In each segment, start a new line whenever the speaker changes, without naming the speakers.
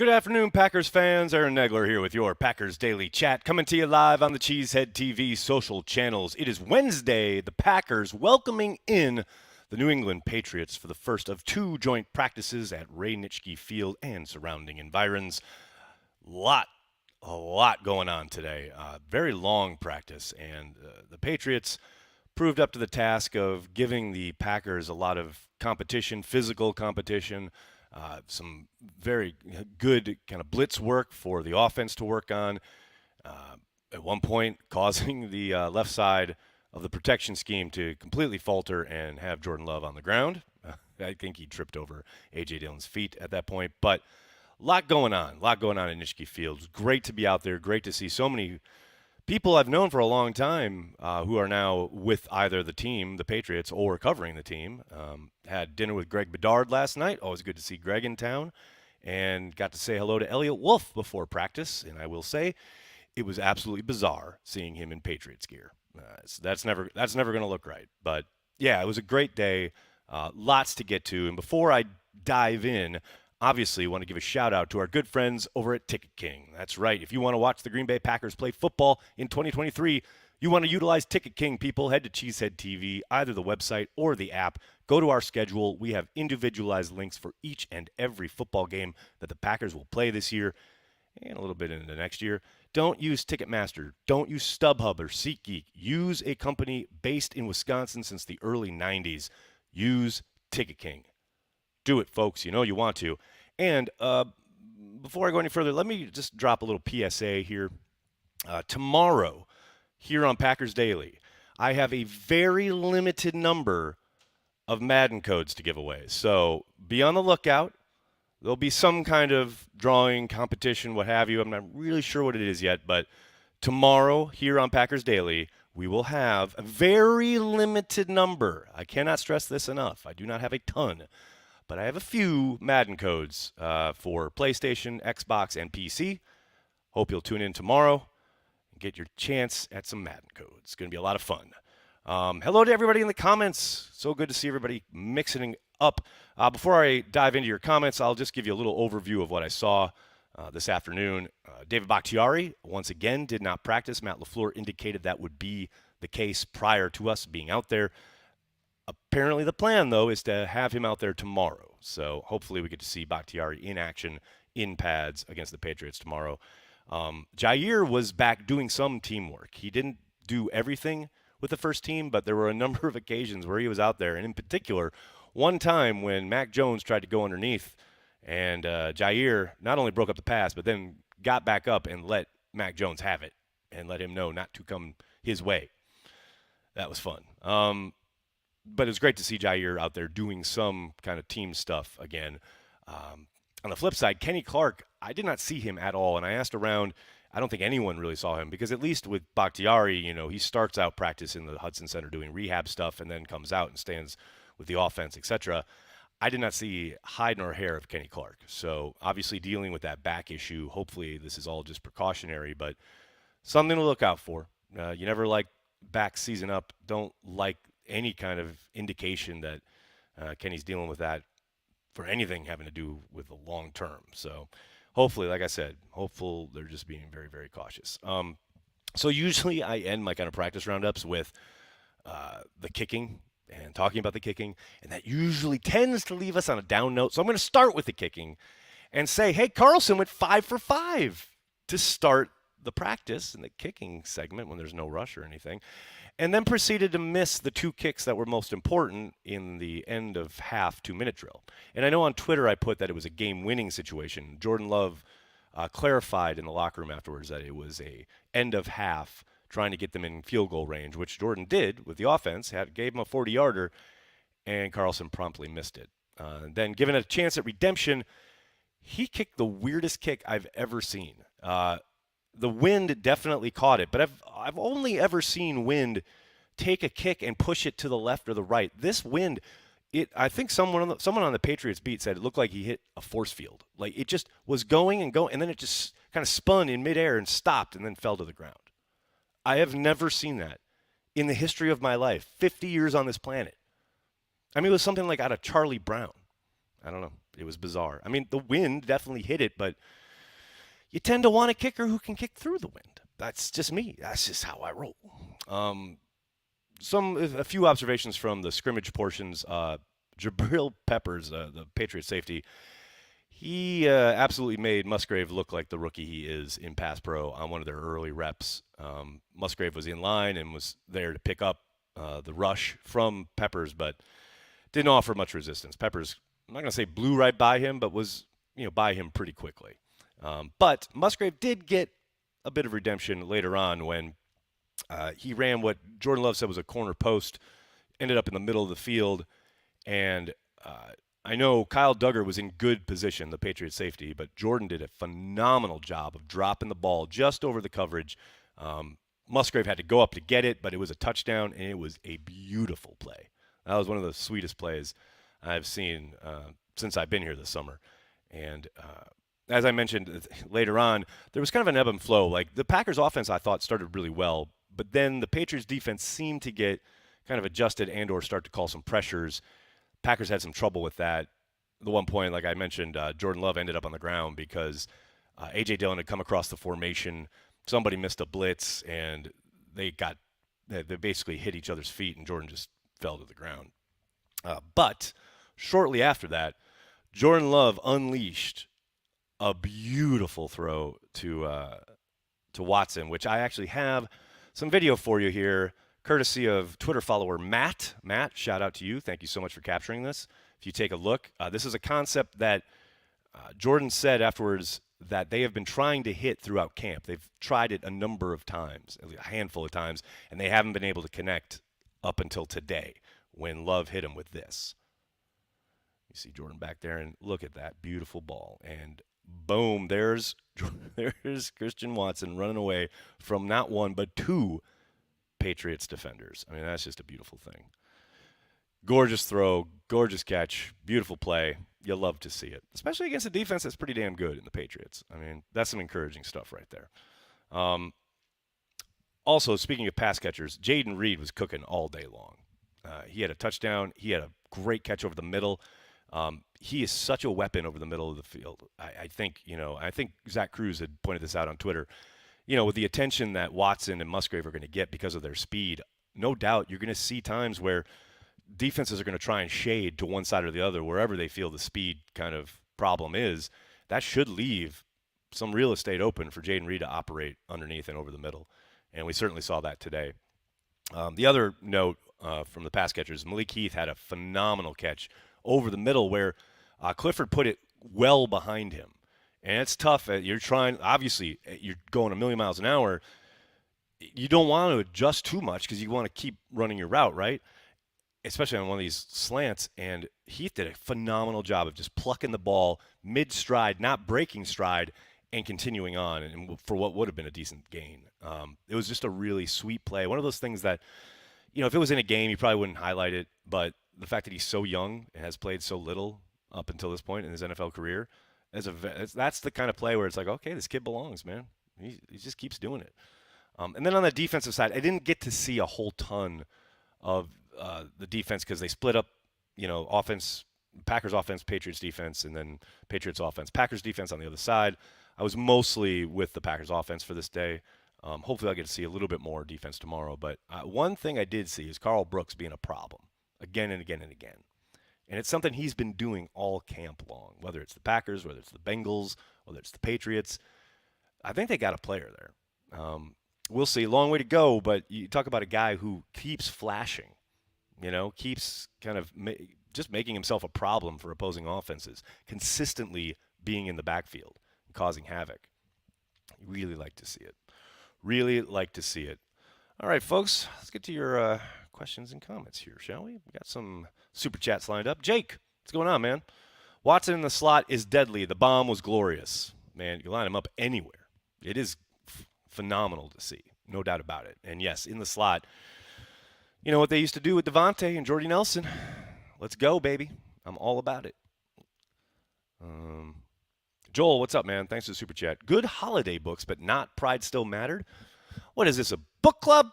Good afternoon, Packers fans. Aaron Negler here with your Packers Daily Chat, coming to you live on the Cheesehead TV social channels. It is Wednesday. The Packers welcoming in the New England Patriots for the first of two joint practices at Ray Nitschke Field and surrounding environs. A lot going on today. Very long practice, and the Patriots proved up to the task of giving the Packers a lot of competition, physical competition. Some very good kind of blitz work for the offense to work on. At one point, causing the left side of the protection scheme to completely falter and have Jordan Love on the ground. I think he tripped over A.J. Dillon's feet at that point. But a lot going on in Nitschke Field. It was great to be out there. Great to see so many people I've known for a long time who are now with either the team, the Patriots, or covering the team. Had dinner with Greg Bedard last night. Always good to see Greg in town. And got to say hello to Elliot Wolf before practice. And I will say it was absolutely bizarre seeing him in Patriots gear. So that's never going to look right. But, yeah, it was a great day. Lots to get to. And before I dive in, obviously, want to give a shout-out to our good friends over at Ticket King. That's right. If you want to watch the Green Bay Packers play football in 2023, you want to utilize Ticket King, people, head to Cheesehead TV, either the website or the app. Go to our schedule. We have individualized links for each and every football game that the Packers will play this year and a little bit into next year. Don't use Ticketmaster. Don't use StubHub or SeatGeek. Use a company based in Wisconsin since the early 90s. Use Ticket King. Do it, folks. You know you want to. And before I go any further, let me just drop a little PSA here. Tomorrow, here on Packers Daily, I have a very limited number of Madden codes to give away. So be on the lookout. There'll be some kind of drawing, competition, what have you. I'm not really sure what it is yet, but tomorrow, here on Packers Daily, we will have a very limited number. I cannot stress this enough. I do not have a ton. But I have a few Madden codes for PlayStation, Xbox, and PC. Hope you'll tune in tomorrow and get your chance at some Madden codes. It's going to be a lot of fun. Hello to everybody in the comments. So good to see everybody mixing up. Before I dive into your comments, I'll just give you a little overview of what I saw this afternoon. David Bakhtiari, once again, did not practice. Matt LaFleur indicated that would be the case prior to us being out there. Apparently the plan, though, is to have him out there tomorrow. So hopefully we get to see Bakhtiari in action in pads against the Patriots tomorrow. Jair was back doing some teamwork. He didn't do everything with the first team, but there were a number of occasions where he was out there. And in particular, one time when Mac Jones tried to go underneath and Jair not only broke up the pass, but then got back up and let Mac Jones have it and let him know not to come his way. That was fun. But it was great to see Jair out there doing some kind of team stuff again. On the flip side, Kenny Clark, I did not see him at all. And I asked around, I don't think anyone really saw him because at least with Bakhtiari, he starts out practice in the Hudson Center doing rehab stuff and then comes out and stands with the offense, etc. I did not see hide nor hair of Kenny Clark. So obviously dealing with that back issue, hopefully this is all just precautionary, but something to look out for. You never like back season up. Don't like any kind of indication that Kenny's dealing with that for anything having to do with the long term. So hopefully, like I said, they're just being very, very cautious. So usually I end my kind of practice roundups with the kicking and talking about the kicking, and that usually tends to leave us on a down note. So I'm going to start with the kicking and say, hey, Carlson went 5 for 5 to start the practice in the kicking segment when there's no rush or anything. And then proceeded to miss the two kicks that were most important in the end of half 2-minute drill. And I know on Twitter I put that it was a game-winning situation. Jordan Love clarified in the locker room afterwards that it was a end of half trying to get them in field goal range, which Jordan did with the offense, gave him a 40-yarder, and Carlson promptly missed it. Then given a chance at redemption, he kicked the weirdest kick I've ever seen. The wind definitely caught it, but I've only ever seen wind take a kick and push it to the left or the right. This wind, I think someone on the Patriots beat said it looked like he hit a force field. Like it just was going and going, and then it just kind of spun in midair and stopped and then fell to the ground. I have never seen that in the history of my life, 50 years on this planet. I mean, it was something like out of Charlie Brown. I don't know. It was bizarre. I mean, the wind definitely hit it, but you tend to want a kicker who can kick through the wind. That's just me. That's just how I roll. A few observations from the scrimmage portions. Jabril Peppers, the Patriots safety, he absolutely made Musgrave look like the rookie he is in pass pro on one of their early reps. Musgrave was in line and was there to pick up the rush from Peppers, but didn't offer much resistance. Peppers, I'm not going to say blew right by him, but was by him pretty quickly. But Musgrave did get a bit of redemption later on when he ran what Jordan Love said was a corner post, ended up in the middle of the field, and I know Kyle Duggar was in good position, the Patriots safety, but Jordan did a phenomenal job of dropping the ball just over the coverage. Musgrave had to go up to get it, but it was a touchdown, and it was a beautiful play. That was one of the sweetest plays I've seen since I've been here this summer. And as I mentioned later on, there was kind of an ebb and flow. Like the Packers offense, I thought, started really well, but then the Patriots defense seemed to get kind of adjusted and or start to call some pressures. Packers had some trouble with that. The one point, like I mentioned, Jordan Love ended up on the ground because A.J. Dillon had come across the formation. Somebody missed a blitz, and they basically hit each other's feet, and Jordan just fell to the ground. But shortly after that, Jordan Love unleashed a beautiful throw to Watson, which I actually have some video for you here, courtesy of Twitter follower Matt. Matt, shout out to you. Thank you so much for capturing this. If you take a look, this is a concept that Jordan said afterwards that they have been trying to hit throughout camp. They've tried it a number of times, a handful of times, and they haven't been able to connect up until today when Love hit him with this. You see Jordan back there, and look at that beautiful ball. And boom, there's Christian Watson running away from not one but two Patriots defenders. I mean, that's just a beautiful thing. Gorgeous throw, gorgeous catch, beautiful play. You'll love to see it, especially against a defense that's pretty damn good in the Patriots. I mean, that's some encouraging stuff right there. Also, speaking of pass catchers, Jaden Reed was cooking all day long. He had a touchdown. He had a great catch over the middle. He is such a weapon over the middle of the field. I think Zach Cruz had pointed this out on Twitter. With the attention that Watson and Musgrave are going to get because of their speed, no doubt you're going to see times where defenses are going to try and shade to one side or the other, wherever they feel the speed kind of problem is. That should leave some real estate open for Jaden Reed to operate underneath and over the middle. And we certainly saw that today. The other note from the pass catchers, Malik Heath had a phenomenal catch over the middle where Clifford put it well behind him. And it's tough. You're going a million miles an hour. You don't want to adjust too much because you want to keep running your route, right? Especially on one of these slants. And Heath did a phenomenal job of just plucking the ball mid-stride, not breaking stride, and continuing on and for what would have been a decent gain. It was just a really sweet play. One of those things that, if it was in a game, you probably wouldn't highlight it. But the fact that he's so young and has played so little up until this point in his NFL career, that's the kind of play where it's like, okay, this kid belongs, man. He just keeps doing it. And then on the defensive side, I didn't get to see a whole ton of the defense because they split up, offense, Packers offense, Patriots defense, and then Patriots offense. Packers defense on the other side. I was mostly with the Packers offense for this day. Hopefully I'll get to see a little bit more defense tomorrow. But one thing I did see is Carl Brooks being a problem again and again and again. And it's something he's been doing all camp long, whether it's the Packers, whether it's the Bengals, whether it's the Patriots. I think they got a player there. We'll see. Long way to go, but you talk about a guy who keeps flashing, keeps kind of just making himself a problem for opposing offenses, consistently being in the backfield and causing havoc. Really like to see it. Really like to see it. All right, folks, let's get to your questions and comments here, shall we? We got some super chats lined up. Jake, what's going on, man? Watson in the slot is deadly. The bomb was glorious. Man, you line him up anywhere. It is phenomenal to see, no doubt about it. And yes, in the slot, you know what they used to do with Devontae and Jordy Nelson? Let's go, baby. I'm all about it. Joel, what's up, man? Thanks for the super chat. Good holiday books, but not Pride Still Mattered. What is this, a book club?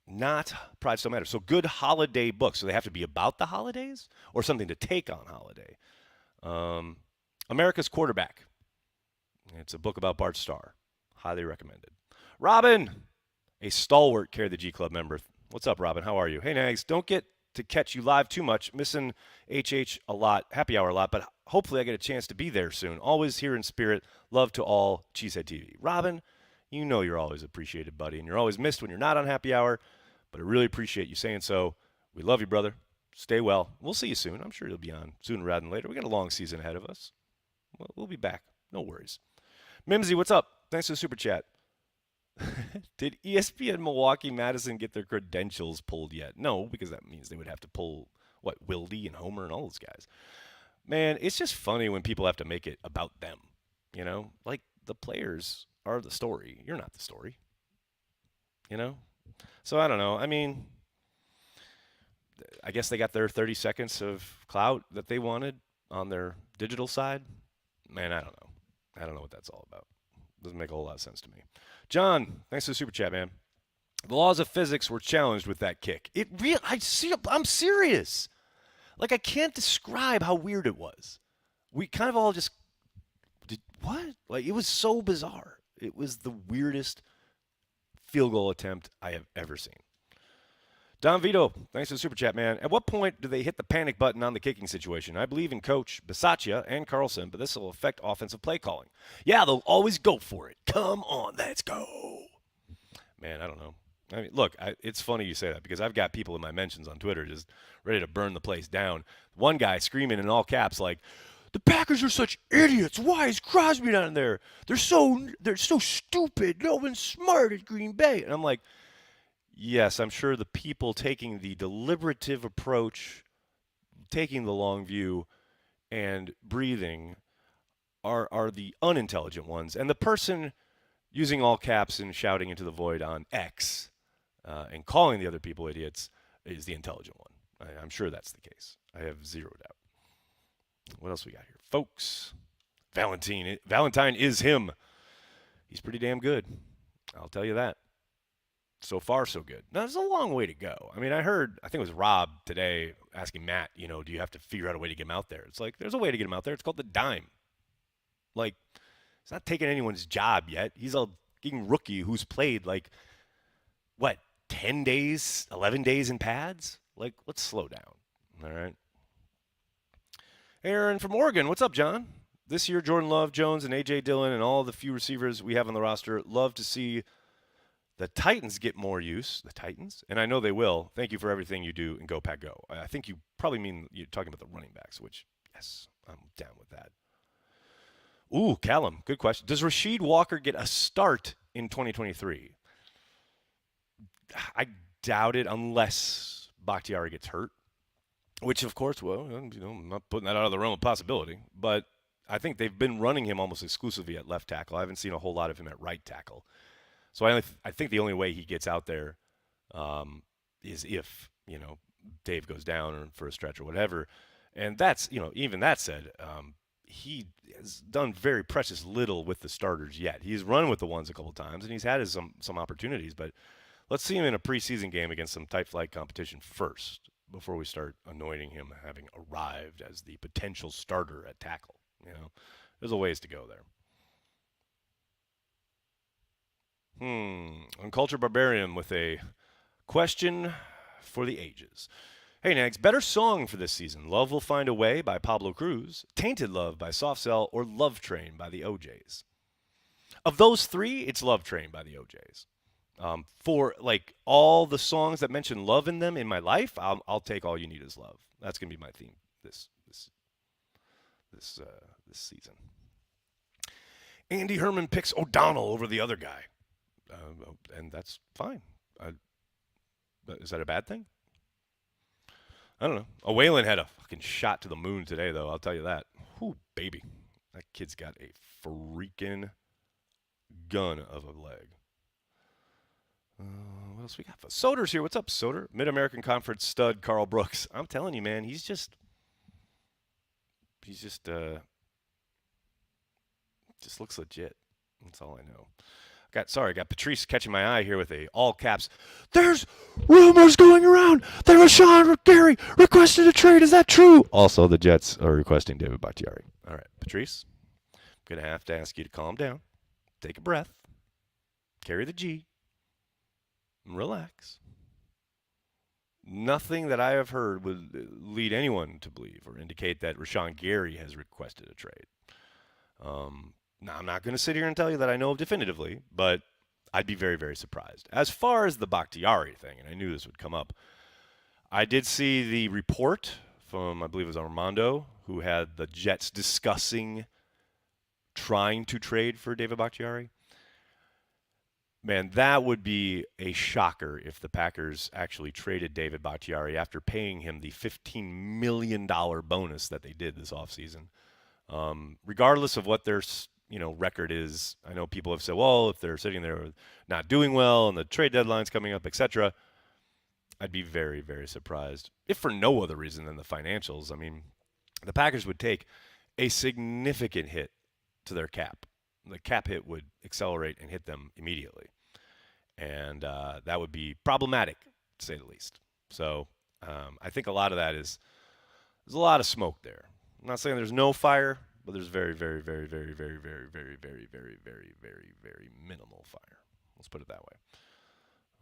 not Pride Still Matters. So good holiday books. So they have to be about the holidays or something to take on holiday. America's Quarterback. It's a book about Bart Starr. Highly recommended. Robin, a stalwart Carry the G Club member. What's up, Robin? How are you? Hey, Nags, don't get to catch you live too much. Missing HH a lot, happy hour a lot, but hopefully I get a chance to be there soon. Always here in spirit. Love to all Cheesehead TV. Robin, you know you're always appreciated, buddy, and you're always missed when you're not on happy hour, but I really appreciate you saying so. We love you, brother. Stay well. We'll see you soon. I'm sure you'll be on sooner rather than later. We got a long season ahead of us. We'll be back. No worries. Mimsy, what's up? Thanks for the super chat. Did ESPN Milwaukee Madison get their credentials pulled yet? No, because that means they would have to pull, Wildy and Homer and all those guys. Man, it's just funny when people have to make it about them. You know, like the players are the story. You're not the story. You know? So I don't know. I mean, I guess they got their 30 seconds of clout that they wanted on their digital side. Man, I don't know. I don't know what that's all about. Doesn't make a whole lot of sense to me. John, thanks for the super chat, man. The laws of physics were challenged with that kick. I'm serious. Like, I can't describe how weird it was. We kind of all just did what? Like, it was so bizarre. It was the weirdest field goal attempt I have ever seen. Don Vito, thanks for the super chat, man. At what point do they hit the panic button on the kicking situation? I believe in Coach Bisaccia and Carlson, but this will affect offensive play calling. Yeah, they'll always go for it. Come on, let's go. Man, I don't know. I mean, look, it's funny you say that because I've got people in my mentions on Twitter just ready to burn the place down. One guy screaming in all caps like, "The Packers are such idiots. Why is Crosby not in there? They're so stupid. No one's smart at Green Bay." And I'm like, yes, I'm sure the people taking the deliberative approach, taking the long view, and breathing are the unintelligent ones. And the person using all caps and shouting into the void on X and calling the other people idiots is the intelligent one. I'm sure that's the case. I have zero doubt. What else we got here? Folks, Valentine is him. He's pretty damn good. I'll tell you that. So far, so good. Now, there's a long way to go. I mean, I think it was Rob today asking Matt, do you have to figure out a way to get him out there? It's like, there's a way to get him out there. It's called the dime. Like, it's not taking anyone's job yet. He's a fucking rookie who's played, 10 days, 11 days in pads? Like, let's slow down. All right. Aaron from Oregon. What's up, John? This year, Jordan Love, Jones, and A.J. Dillon, and all the few receivers we have on the roster, love to see the Titans get more use. The Titans? And I know they will. Thank you for everything you do, and go Pack Go. I think you probably mean you're talking about the running backs, which, yes, I'm down with that. Ooh, Callum, good question. Does Rasheed Walker get a start in 2023? I doubt it unless Bakhtiari gets hurt, which, of course, I'm not putting that out of the realm of possibility. But I think they've been running him almost exclusively at left tackle. I haven't seen a whole lot of him at right tackle. So I think the only way he gets out there is if, Dave goes down or for a stretch or whatever. And that's, even that said, he has done very precious little with the starters yet. He's run with the ones a couple times, and he's had some opportunities. But let's see him in a preseason game against some tight flight competition first before we start anointing him having arrived as the potential starter at tackle. There's a ways to go there. Uncultured Barbarian with a question for the ages. Hey, Nags, better song for this season, Love Will Find a Way by Pablo Cruz, Tainted Love by Soft Cell, or Love Train by the OJs? Of those three, it's Love Train by the OJs. For, all the songs that mention love in them in my life, I'll take All You Need Is Love. That's going to be my theme this season. Andy Herman picks O'Donnell over the other guy. And that's fine. Is that a bad thing? I don't know. Whalen had a fucking shot to the moon today, though. I'll tell you that. Whew, baby. That kid's got a freaking gun of a leg. What else we got? Soder's here. What's up, Soder? Mid-American Conference stud Carl Brooks. I'm telling you, man, he's just looks legit. That's all I know. got Patrice catching my eye here with a all caps. There's rumors going around that Rashawn Gary requested a trade. Is that true? Also, the Jets are requesting David Bakhtiari. All right, Patrice, I'm going to have to ask you to calm down, take a breath, carry the G, and relax. Nothing that I have heard would lead anyone to believe or indicate that Rashawn Gary has requested a trade. Now, I'm not going to sit here and tell you that I know definitively, but I'd be very, very surprised. As far as the Bakhtiari thing, and I knew this would come up, I did see the report from, I believe it was Armando, who had the Jets discussing trying to trade for David Bakhtiari. Man, that would be a shocker if the Packers actually traded David Bakhtiari after paying him the $15 million bonus that they did this offseason. Regardless of what their record is, I know people have said, well, if they're sitting there not doing well and the trade deadline's coming up, etc., I'd be very, very surprised. If for no other reason than the financials. I mean, the Packers would take a significant hit to their cap. The cap hit would accelerate and hit them immediately. And that would be problematic, to say the least. So I think a lot of that there's a lot of smoke there. I'm not saying there's no fire, but there's very, very, very, very, very, very, very, very, very, very, very, very minimal fire. Let's put it that way.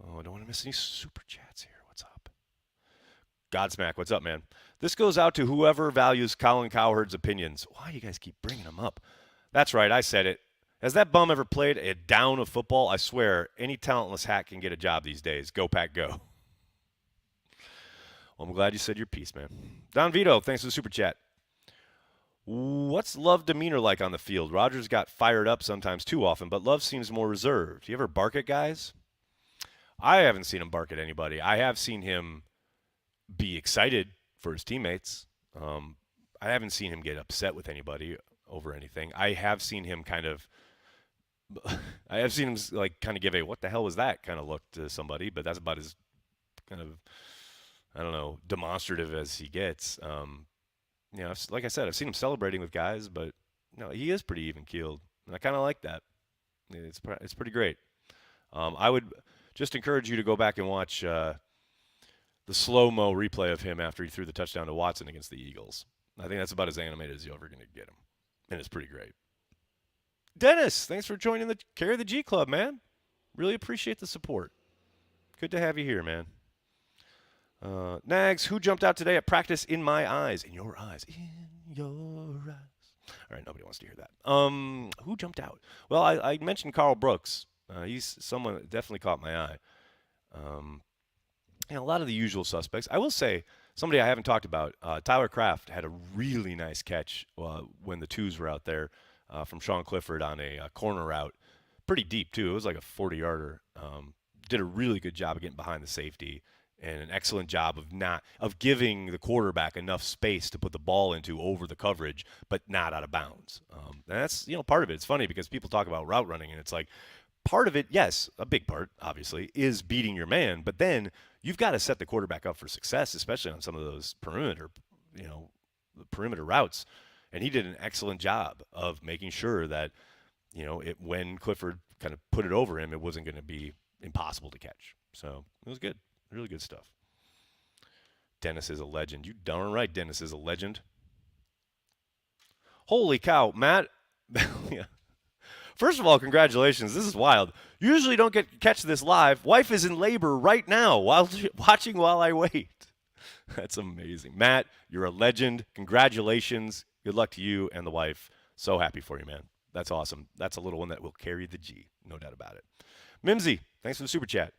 Oh, I don't want to miss any super chats here. What's up? Godsmack, what's up, man? This goes out to whoever values Colin Cowherd's opinions. Why do you guys keep bringing them up? That's right, I said it. Has that bum ever played a down of football? I swear, any talentless hack can get a job these days. Go, Pack, go. Well, I'm glad you said your piece, man. Don Vito, thanks for the super chat. What's Love demeanor like on the field? Rodgers got fired up sometimes too often, but Love seems more reserved. You ever bark at guys? I haven't seen him bark at anybody. I have seen him be excited for his teammates. I haven't seen him get upset with anybody over anything. I have seen him kind of give a what the hell was that kind of look to somebody, but that's about as kind of, I don't know, demonstrative as he gets. Like I said, I've seen him celebrating with guys, but he is pretty even keeled, and I kind of like that. It's pretty great. I would just encourage you to go back and watch the slow-mo replay of him after he threw the touchdown to Watson against the Eagles. I think that's about as animated as you're ever going to get him, and it's pretty great. Dennis, thanks for joining the Carry the G Club, man. Really appreciate the support. Good to have you here, man. Nags, who jumped out today at practice in my eyes? In your eyes. In your eyes. All right, nobody wants to hear that. Who jumped out? Well, I mentioned Carl Brooks. He's someone that definitely caught my eye. A lot of the usual suspects. I will say, somebody I haven't talked about, Tyler Kraft had a really nice catch when the twos were out there from Sean Clifford on a corner route. Pretty deep, too. It was like a 40-yarder. Did a really good job of getting behind the safety, and an excellent job of giving the quarterback enough space to put the ball into over the coverage, but not out of bounds. And that's part of it. It's funny because people talk about route running, and it's like part of it, yes, a big part, obviously, is beating your man, but then you've got to set the quarterback up for success, especially on some of those perimeter routes. And he did an excellent job of making sure that, when Clifford kind of put it over him, it wasn't going to be impossible to catch. So it was good. Really good stuff. Dennis is a legend. You darn right Dennis is a legend. Holy cow, Matt. Yeah. First of all, congratulations. This is wild. Usually don't catch this live. Wife is in labor right now watching while I wait. That's amazing. Matt, you're a legend. Congratulations. Good luck to you and the wife. So happy for you, man. That's awesome. That's a little one that will carry the G. No doubt about it. Mimsy, thanks for the super chat.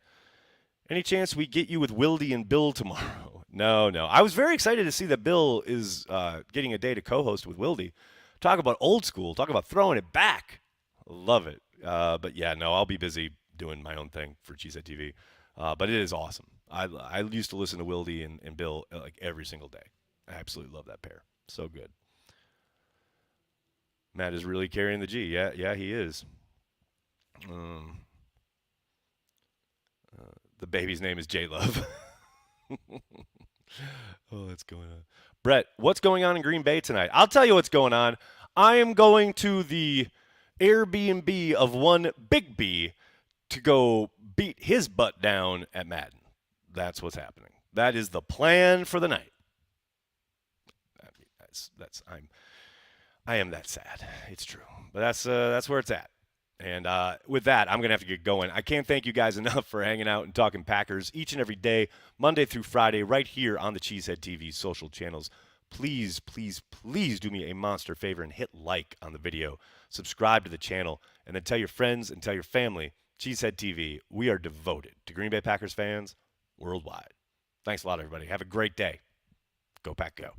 Any chance we get you with Wildy and Bill tomorrow? No. I was very excited to see that Bill is getting a day to co-host with Wildy. Talk about old school. Talk about throwing it back. Love it. But yeah, no, I'll be busy doing my own thing for Cheesehead TV. But it is awesome. I used to listen to Wildy and Bill like every single day. I absolutely love that pair. So good. Matt is really carrying the G. Yeah, he is. The baby's name is J-Love. Oh, what's going on? Brett, what's going on in Green Bay tonight? I'll tell you what's going on. I am going to the Airbnb of one Big B to go beat his butt down at Madden. That's what's happening. That is the plan for the night. I am that sad. It's true, but that's where it's at. And with that, I'm going to have to get going. I can't thank you guys enough for hanging out and talking Packers each and every day, Monday through Friday, right here on the Cheesehead TV social channels. Please, please, please do me a monster favor and hit like on the video, subscribe to the channel, and then tell your friends and tell your family, Cheesehead TV, we are devoted to Green Bay Packers fans worldwide. Thanks a lot, everybody. Have a great day. Go Pack, go.